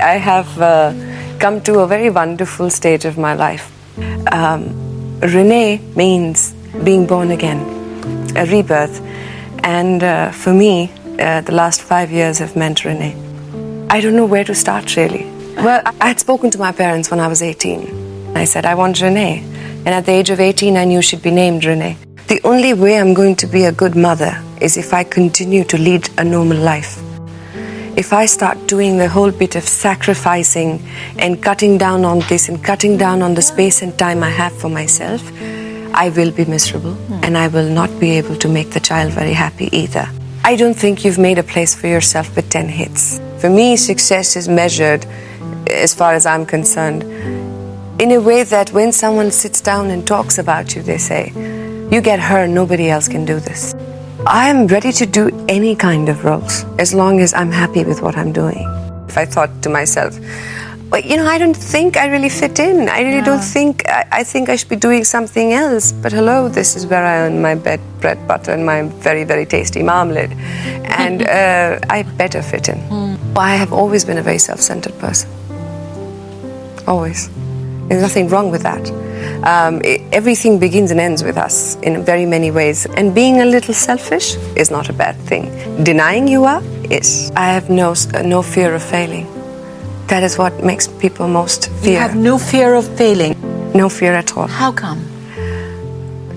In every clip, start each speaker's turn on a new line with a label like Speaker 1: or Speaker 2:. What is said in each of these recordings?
Speaker 1: I have come to a very wonderful stage of my life. Renee means being born again, a rebirth. And for me, the last 5 years have meant Renee. I don't know where to start, really. Well, I had spoken to my parents when I was 18. I said, I want Renee. And at the age of 18, I knew she'd be named Renee. The only way I'm going to be a good mother is if I continue to lead a normal life. If I start doing the whole bit of sacrificing and cutting down on this and cutting down on the space and time I have for myself, I will be miserable and I will not be able to make the child very happy either. I don't think you've made a place for yourself with 10 hits. For me, success is measured, as far as I'm concerned, in a way that when someone sits down and talks about you, they say, you get her, nobody else can do this. I am ready to do any kind of roles, as long as I'm happy with what I'm doing. If I thought to myself, well, I don't think I really fit in. I really don't think, I think I should be doing something else. But hello, this is where I earn my bread, butter, and my very, very tasty marmalade. And I better fit in. I have always been a very self-centered person. Always. There's nothing wrong with that. Everything begins and ends with us in very many ways. And being a little selfish is not a bad thing. Denying you are, is. I have no fear of failing. That is what makes people most fear.
Speaker 2: You have no fear of failing?
Speaker 1: No fear at all.
Speaker 2: How come?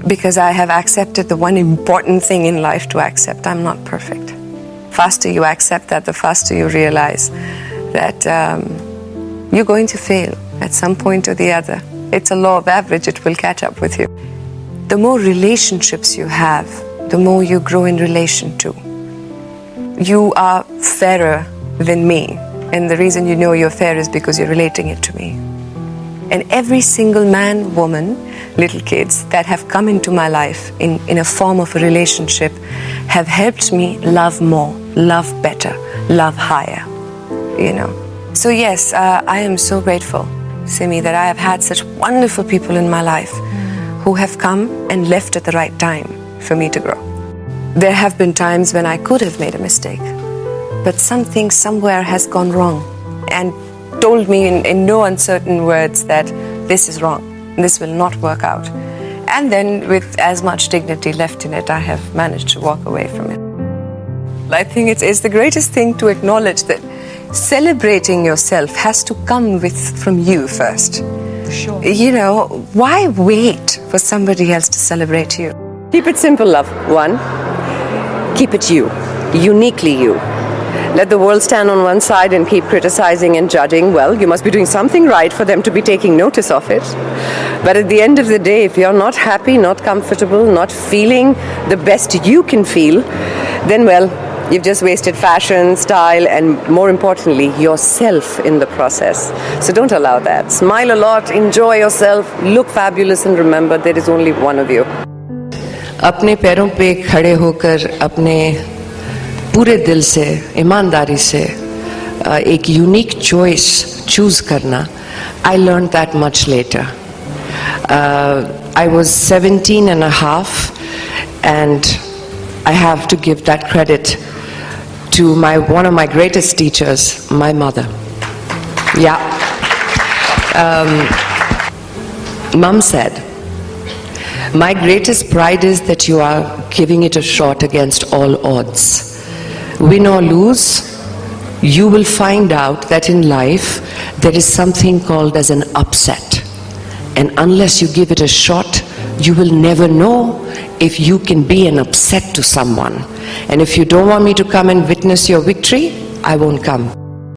Speaker 1: Because I have accepted the one important thing in life to accept. I'm not perfect. Faster you accept that, the faster you realize that you're going to fail at some point or the other. It's a law of average, it will catch up with you. The more relationships you have, the more you grow in relation to. You are fairer than me, and the reason you know you're fair is because you're relating it to me. And every single man, woman, little kids that have come into my life in a form of a relationship have helped me love more, love better, love higher, So yes, I am so grateful, Simi, that I have had such wonderful people in my life who have come and left at the right time for me to grow. There have been times when I could have made a mistake, but something somewhere has gone wrong and told me in no uncertain words that this is wrong, this will not work out. And then with as much dignity left in it, I have managed to walk away from it. I think it's the greatest thing to acknowledge that celebrating yourself has to come from you first.
Speaker 2: Sure.
Speaker 1: Why wait for somebody else to celebrate you?
Speaker 3: Keep it simple, love. 1, keep it you, uniquely you. Let the world stand on one side and keep criticizing and judging. Well, you must be doing something right for them to be taking notice of it. But at the end of the day, if you're not happy, not comfortable, not feeling the best you can feel, then, well, you've just wasted fashion, style, and more importantly, yourself in the process. So don't allow that. Smile a lot, enjoy yourself, look fabulous, and remember there is only one of you.
Speaker 4: अपने पैरों पे खड़े होकर अपने पूरे दिल से, ईमानदारी से एक यूनिक चॉइस चूज करना, I learned that much later. I was 17 and a half, and I have to give that credit to one of my greatest teachers, my mother. Yeah. Mom said, my greatest pride is that you are giving it a shot against all odds. Win or lose, you will find out that in life there is something called as an upset. And unless you give it a shot, you will never know if you can be an upset to someone. And if you don't want me to come and witness your victory, I won't come.